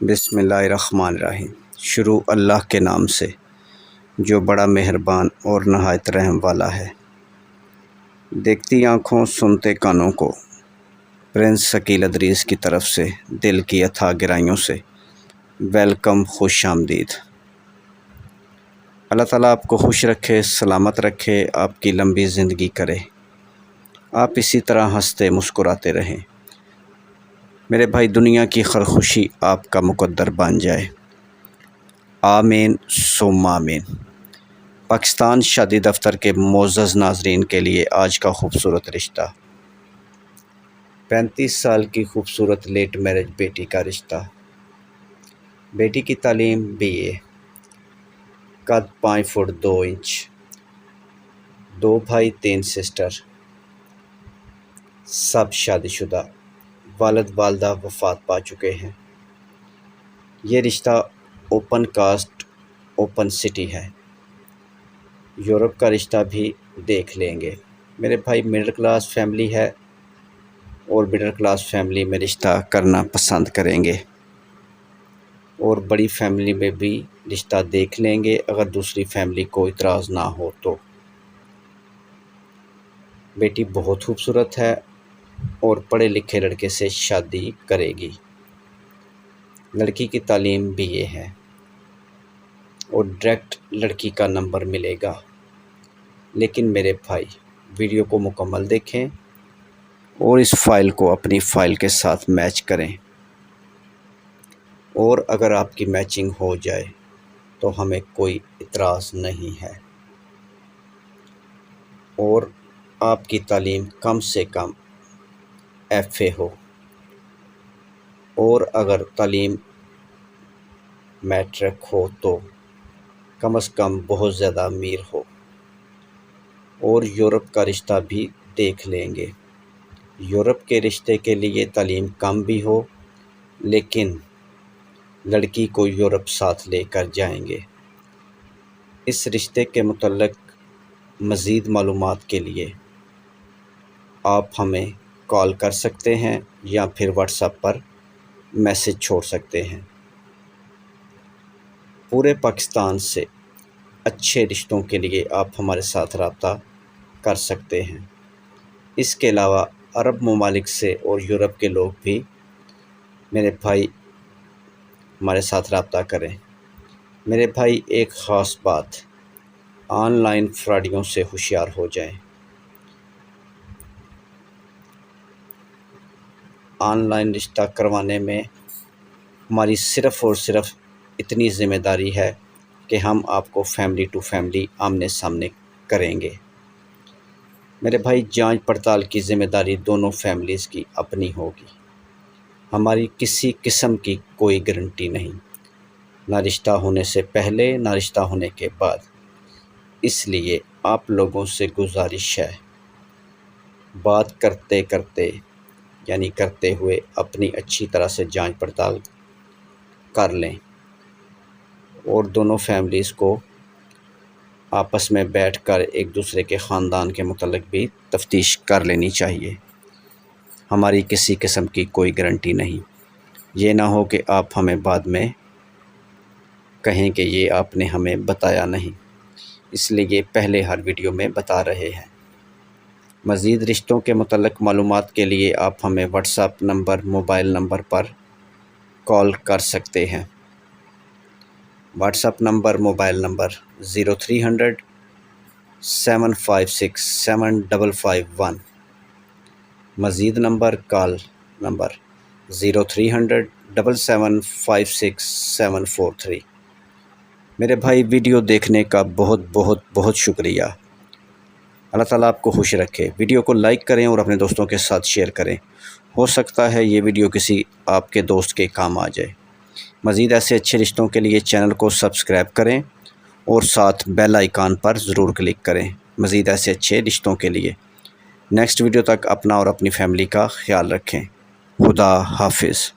بسم اللہ الرحمن الرحیم۔ شروع اللہ کے نام سے جو بڑا مہربان اور نہایت رحم والا ہے۔ دیکھتی آنکھوں سنتے کانوں کو پرنس ثقیل ادریس کی طرف سے دل کی اتھاہ گہرائیوں سے ویلکم، خوش آمدید۔ اللہ تعالیٰ آپ کو خوش رکھے، سلامت رکھے، آپ کی لمبی زندگی کرے، آپ اسی طرح ہنستے مسکراتے رہیں۔ میرے بھائی، دنیا کی ہر خوشی آپ کا مقدر بن جائے، آمین ثم آمین۔ پاکستان شادی دفتر کے معزز ناظرین کے لیے آج کا خوبصورت رشتہ۔ 35 سال کی خوبصورت لیٹ میرج بیٹی کا رشتہ۔ بیٹی کی تعلیم BA، قد 5 فٹ 2 انچ، 2 بھائی 3 سسٹر، سب شادی شدہ، والد والدہ وفات پا چکے ہیں۔ یہ رشتہ اوپن کاسٹ اوپن سٹی ہے۔ یورپ کا رشتہ بھی دیکھ لیں گے۔ میرے بھائی، مڈل کلاس فیملی ہے اور مڈل کلاس فیملی میں رشتہ کرنا پسند کریں گے، اور بڑی فیملی میں بھی رشتہ دیکھ لیں گے اگر دوسری فیملی کو اعتراض نہ ہو تو۔ بیٹی بہت خوبصورت ہے اور پڑھے لکھے لڑکے سے شادی کرے گی۔ لڑکی کی تعلیم BA ہے اور ڈائریکٹ لڑکی کا نمبر ملے گا۔ لیکن میرے بھائی، ویڈیو کو مکمل دیکھیں اور اس فائل کو اپنی فائل کے ساتھ میچ کریں، اور اگر آپ کی میچنگ ہو جائے تو ہمیں کوئی اعتراض نہیں ہے، اور آپ کی تعلیم کم سے کم FA ہو، اور اگر تعلیم میٹرک ہو تو کم از کم بہت زیادہ امیر ہو، اور یورپ کا رشتہ بھی دیکھ لیں گے۔ یورپ کے رشتے کے لیے تعلیم کم بھی ہو لیکن لڑکی کو یورپ ساتھ لے کر جائیں گے۔ اس رشتے کے متعلق مزید معلومات کے لیے آپ ہمیں کال کر سکتے ہیں یا پھر واٹس ایپ پر میسج چھوڑ سکتے ہیں۔ پورے پاکستان سے اچھے رشتوں کے لیے آپ ہمارے ساتھ رابطہ کر سکتے ہیں۔ اس کے علاوہ عرب ممالک سے اور یورپ کے لوگ بھی میرے بھائی ہمارے ساتھ رابطہ کریں۔ میرے بھائی، ایک خاص بات، آن لائن فراڈیوں سے ہوشیار ہو جائیں۔ آن لائن رشتہ کروانے میں ہماری صرف اور صرف اتنی ذمہ داری ہے کہ ہم آپ کو فیملی ٹو فیملی آمنے سامنے کریں گے۔ میرے بھائی، جانچ پڑتال کی ذمہ داری دونوں فیملیز کی اپنی ہوگی۔ ہماری کسی قسم کی کوئی گارنٹی نہیں، نہ رشتہ ہونے سے پہلے نہ رشتہ ہونے کے بعد۔ اس لیے آپ لوگوں سے گزارش ہے، بات کرتے ہوئے اپنی اچھی طرح سے جانچ پڑتال کر لیں، اور دونوں فیملیز کو آپس میں بیٹھ کر ایک دوسرے کے خاندان کے متعلق بھی تفتیش کر لینی چاہیے۔ ہماری کسی قسم کی کوئی گارنٹی نہیں، یہ نہ ہو کہ آپ ہمیں بعد میں کہیں کہ یہ آپ نے ہمیں بتایا نہیں، اس لیے پہلے ہر ویڈیو میں بتا رہے ہیں۔ مزید رشتوں کے متعلق معلومات کے لیے آپ ہمیں WhatsApp number, mobile number پر کال کر سکتے ہیں۔ WhatsApp number, mobile number 0300 756 7551۔ مزید نمبر، کال نمبر 0300 7756 743۔ میرے بھائی، ویڈیو دیکھنے کا بہت بہت بہت شکریہ۔ اللہ تعالیٰ آپ کو خوش رکھے۔ ویڈیو کو لائک کریں اور اپنے دوستوں کے ساتھ شیئر کریں۔ ہو سکتا ہے یہ ویڈیو کسی آپ کے دوست کے کام آ جائے۔ مزید ایسے اچھے رشتوں کے لیے چینل کو سبسکرائب کریں اور ساتھ بیل آئیکن پر ضرور کلک کریں، مزید ایسے اچھے رشتوں کے لیے۔ نیکسٹ ویڈیو تک اپنا اور اپنی فیملی کا خیال رکھیں۔ خدا حافظ۔